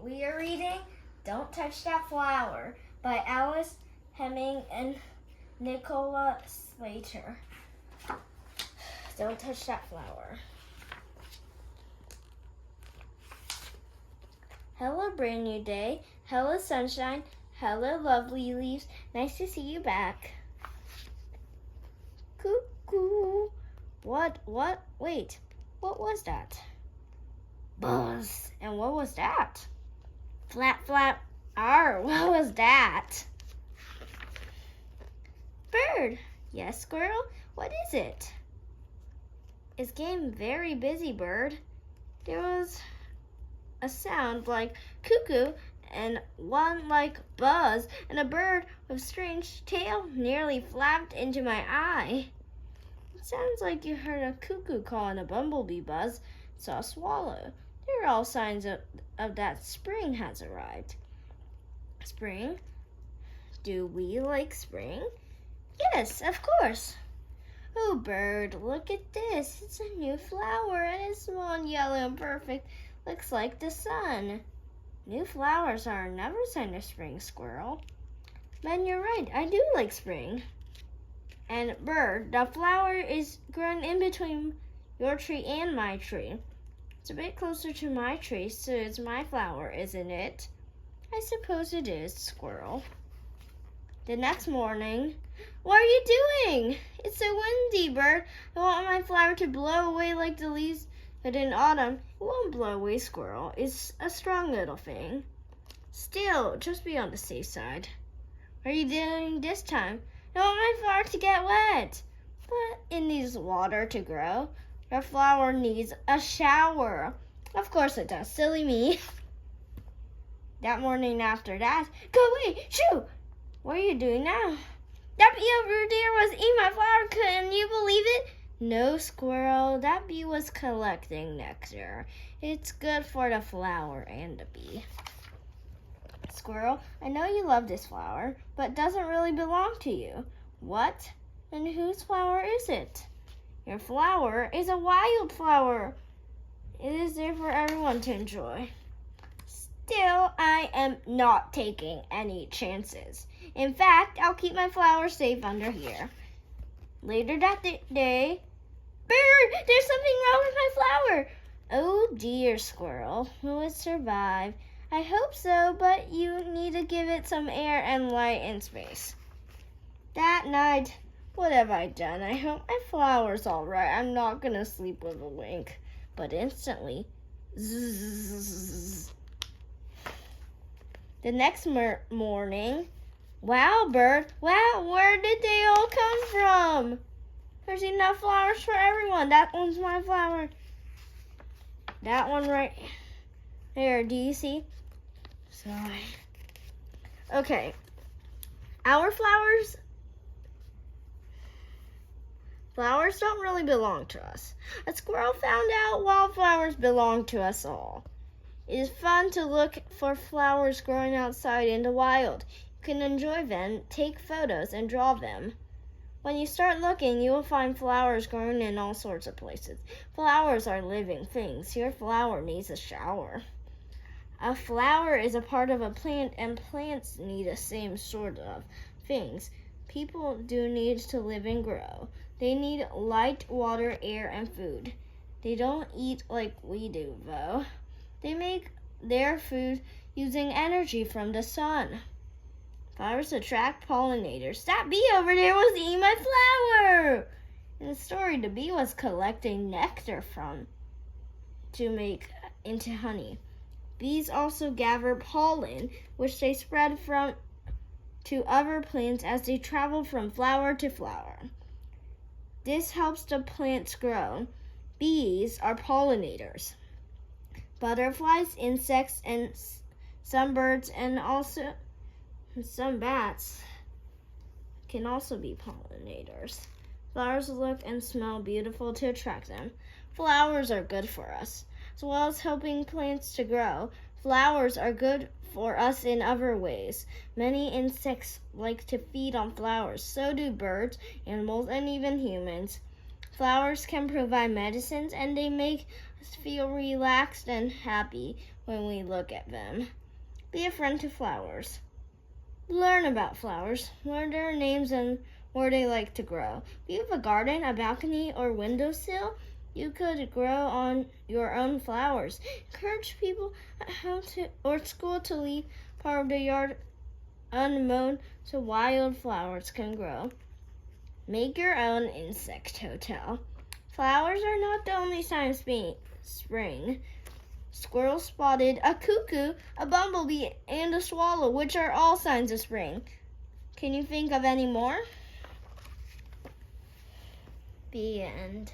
We are reading Don't Touch That Flower by Alice Hemming and Nicola Slater. Don't touch that flower. Hello, brand new day. Hello, sunshine. Hello, lovely leaves. Nice to see you back. Cuckoo. Wait, what was that? Buzz. And what was that? Flap, flap. Arr, what was that? Bird. Yes, squirrel? What is it? It's getting very busy, bird. There was a sound like cuckoo and one like buzz, and a bird with strange tail nearly flapped into my eye. It sounds like you heard a cuckoo call and a bumblebee buzz, saw a swallow. They're all signs of that spring has arrived. Spring? Do we like spring? Yes, of course. Oh, bird, look at this. It's a new flower, and it's small and yellow and perfect. Looks like the sun. New flowers are never sign of spring, squirrel. Man, you're right. I do like spring. And bird, the flower is growing in between your tree and my tree. It's a bit closer to my tree, so it's my flower, isn't it? I suppose it is, squirrel. The next morning, what are you doing? It's so windy, bird. I want my flower to blow away like the leaves, but in autumn, it won't blow away, squirrel. It's a strong little thing. Still, just be on the safe side. What are you doing this time? I want my flower to get wet. But it needs water to grow. Your flower needs a shower. Of course it does, silly me. That morning after that, go away, shoo! What are you doing now? That bee over there was eating my flower, can you believe it? No, squirrel, that bee was collecting nectar. It's good for the flower and the bee. Squirrel, I know you love this flower, but it doesn't really belong to you. What? And whose flower is it? Your flower is a wildflower. It is there for everyone to enjoy. Still, I am not taking any chances. In fact, I'll keep my flower safe under here. Later that day, bird, there's something wrong with my flower. Oh dear, squirrel, will it survive? I hope so, but you need to give it some air and light and space. That night, what have I done? I hope my flower's all right. I'm not going to sleep with a wink. But instantly, zzz. The next morning, wow, bird, wow, where did they all come from? There's enough flowers for everyone. That one's my flower. That one right there, do you see? Sorry. Okay, our flowers don't really belong to us. A squirrel found out wildflowers belong to us all. It is fun to look for flowers growing outside in the wild. You can enjoy them, take photos, and draw them. When you start looking, you will find flowers growing in all sorts of places. Flowers are living things. Your flower needs a shower. A flower is a part of a plant, and plants need the same sort of things. People do need to live and grow. They need light, water, air, and food. They don't eat like we do, though. They make their food using energy from the sun. Flowers attract pollinators. That bee over there was eating my flower. In the story, the bee was collecting nectar to make into honey. Bees also gather pollen, which they spread to other plants as they travel from flower to flower. This helps the plants grow. Bees are pollinators. Butterflies, insects, and some birds, and also some bats can also be pollinators. Flowers look and smell beautiful to attract them. Flowers are good for us, as well as helping plants to grow. Flowers are good for us in other ways. Many insects like to feed on flowers. So do birds, animals, and even humans. Flowers can provide medicines, and they make us feel relaxed and happy when we look at them. Be a friend to flowers. Learn about flowers. Learn their names and where they like to grow. If you have a garden, a balcony, or windowsill, you could grow on your own flowers. Encourage people at home or school to leave part of the yard unmown so wildflowers can grow. Make your own insect hotel. Flowers are not the only sign of spring. Squirrels spotted a cuckoo, a bumblebee, and a swallow, which are all signs of spring. Can you think of any more? The end.